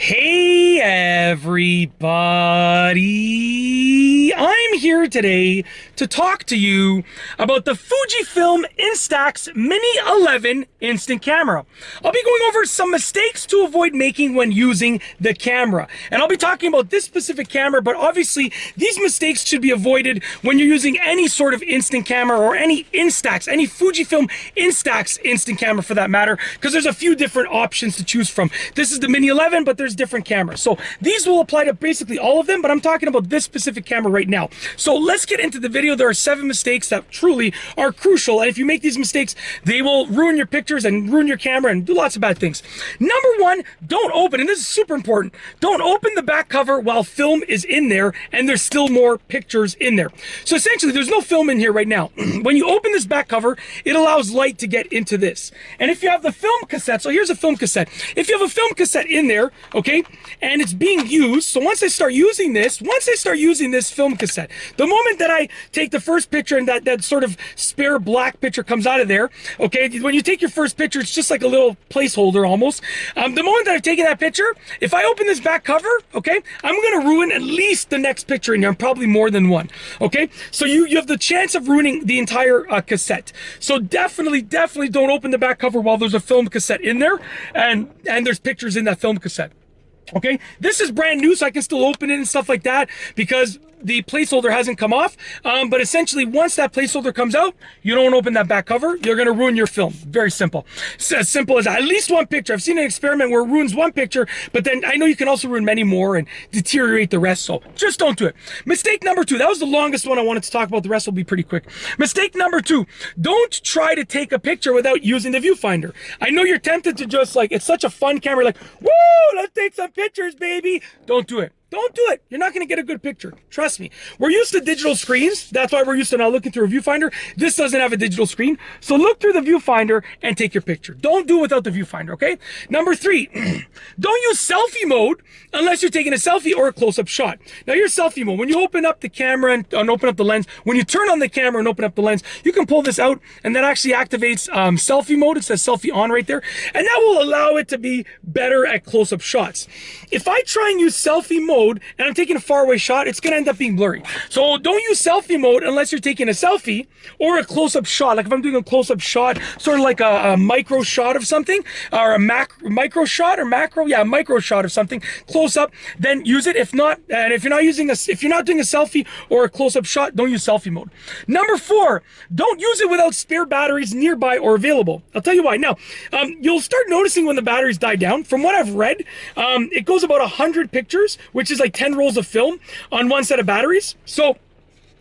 Hey everybody! I'm here today to talk to you about the Fujifilm Instax Mini 11 instant camera. I'll be going over some mistakes to avoid making when using the camera. And I'll be talking about this specific camera, but obviously these mistakes should be avoided when you're using any sort of instant camera or any Instax, any Fujifilm Instax instant camera for that matter, because there's a few different options to choose from. This is the Mini 11, but there's different cameras. So these will apply to basically all of them, but I'm talking about this specific camera right now. So let's get into the video. There are 7 mistakes that truly are crucial, and if you make these mistakes, they will ruin your pictures and ruin your camera and do lots of bad things. Number 1, don't open, and this is super important, don't open the back cover while film is in there and there's still more pictures in there. So essentially, there's no film in here right now. When you open this back cover, it allows light to get into this. And if you have the film cassette, so here's a film cassette. If you have a film cassette in there, okay, and it's being used, so once I start using this film cassette, the moment that I take the first picture and that sort of spare black picture comes out of there, okay, when you take your first picture, it's just like a little placeholder almost. The moment that I've taken that picture, if I open this back cover, okay, I'm gonna ruin at least the next picture in here, and probably more than one, okay? So you have the chance of ruining the entire cassette. So definitely don't open the back cover while there's a film cassette in there and there's pictures in that film cassette. Okay, this is brand new, so I can still open it and stuff like that because the placeholder hasn't come off. But essentially, once that placeholder comes out, you don't open that back cover. You're going to ruin your film. Very simple. It's as simple as that. At least one picture. I've seen an experiment where it ruins one picture, but then I know you can also ruin many more and deteriorate the rest. So just don't do it. Mistake number 2. That was the longest one I wanted to talk about. The rest will be pretty quick. Mistake number 2. Don't try to take a picture without using the viewfinder. I know you're tempted to just like, it's such a fun camera, like, woo, let's take some pictures, baby. Don't do it. Don't do it. You're not going to get a good picture. Trust me. We're used to digital screens. That's why we're used to now looking through a viewfinder. This doesn't have a digital screen. So look through the viewfinder and take your picture. Don't do it without the viewfinder, okay? Number 3, don't use selfie mode unless you're taking a selfie or a close-up shot. Now, your selfie mode, when you open up the camera and open up the lens, when you turn on the camera and open up the lens, you can pull this out and that actually activates selfie mode. It says selfie on right there. And that will allow it to be better at close-up shots. If I try and use selfie mode and I'm taking a faraway shot, it's going to end up being blurry. So don't use selfie mode unless you're taking a selfie or a close-up shot. Like if I'm doing a close-up shot, sort of like a micro shot of something, or a micro shot or macro, yeah, micro shot of something, close up, then use it. If not, and if you're not doing a selfie or a close-up shot, don't use selfie mode. Number 4, don't use it without spare batteries nearby or available. I'll tell you why. Now, you'll start noticing when the batteries die down. From what I've read, it goes about 100 pictures, which is like 10 rolls of film on one set of batteries. So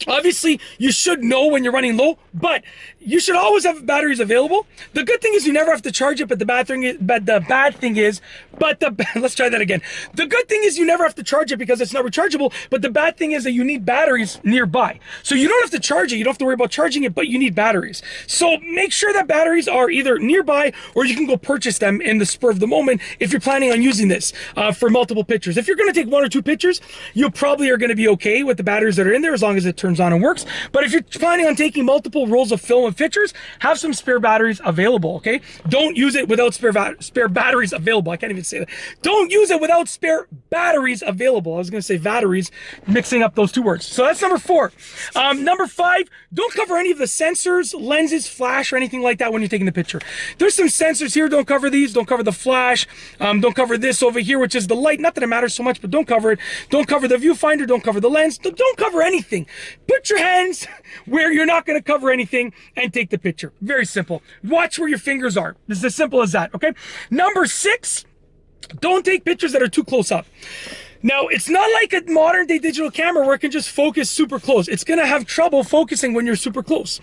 obviously, you should know when you're running low, but you should always have batteries available. The good thing is you never have to charge it, but the bad thing is, let's try that again. The good thing is you never have to charge it because it's not rechargeable, but the bad thing is that you need batteries nearby. So you don't have to charge it, you don't have to worry about charging it, but you need batteries. So make sure that batteries are either nearby or you can go purchase them in the spur of the moment if you're planning on using this for multiple pictures. If you're gonna take 1 or 2 pictures, you probably are gonna be okay with the batteries that are in there as long as it turns on and works. But if you're planning on taking multiple rolls of film and pictures, have some spare batteries available, okay? Don't use it without spare batteries available. I can't even say that. Don't use it without spare batteries available. I was gonna say batteries, mixing up those 2 words. So that's number 4. Number 5, don't cover any of the sensors, lenses, flash, or anything like that when you're taking the picture. There's some sensors here, don't cover these, don't cover the flash, don't cover this over here, which is the light. Not that it matters so much, but don't cover it. Don't cover the viewfinder, don't cover the lens, don't cover anything. Put your hands where you're not gonna cover anything and take the picture. Very simple. Watch where your fingers are. It's as simple as that, okay? Number 6, don't take pictures that are too close up. Now, it's not like a modern day digital camera where it can just focus super close. It's gonna have trouble focusing when you're super close.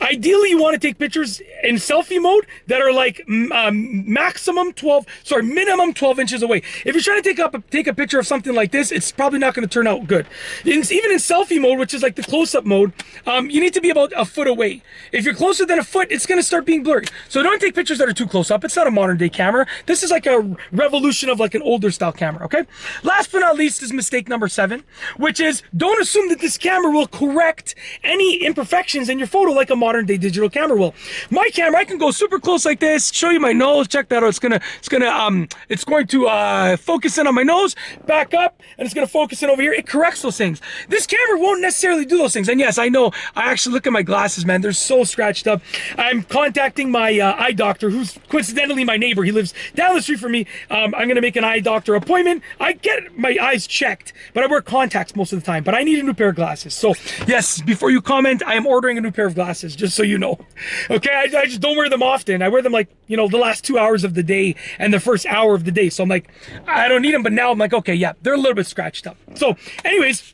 Ideally, you wanna take pictures in selfie mode that are like minimum 12 inches away. If you're trying to take a picture of something like this, it's probably not gonna turn out good. Even in selfie mode, which is like the close-up mode, you need to be about a foot away. If you're closer than a foot, it's gonna start being blurry. So don't take pictures that are too close up. It's not a modern day camera. This is like a revolution of like an older style camera, okay? Last but not least is mistake number 7, which is don't assume that this camera will correct any imperfections in your photo like a modern day digital camera will. My camera, I can go super close like this, show you my nose, check that out. It's going to focus in on my nose, back up, and it's gonna focus in over here. It corrects those things. This camera won't necessarily do those things. And yes, I know, I actually look at my glasses, man, they're so scratched up. I'm contacting my eye doctor, who's coincidentally my neighbor. He lives down the street from me. I'm gonna make an eye doctor appointment. I get my eyes checked, but I wear contacts most of the time, but I need a new pair of glasses. So yes, before you comment, I am ordering a new pair of glasses, just so you know. Okay, I just don't wear them often. I wear them like, you know, the last 2 hours of the day and the first hour of the day. So I'm like, I don't need them, but now I'm like, okay, yeah, they're a little bit scratched up. So anyways,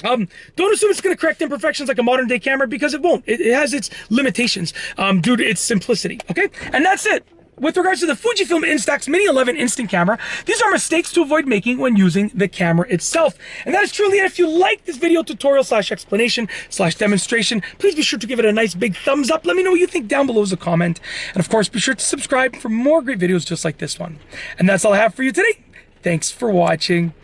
don't assume it's going to correct imperfections like a modern day camera, because it won't. It has its limitations due to its simplicity, okay? And that's it. With regards to the Fujifilm Instax Mini 11 instant camera, these are mistakes to avoid making when using the camera itself. And that is truly it. If you like this video tutorial / explanation / demonstration, please be sure to give it a nice big thumbs up. Let me know what you think down below as a comment. And of course, be sure to subscribe for more great videos just like this one. And that's all I have for you today. Thanks for watching.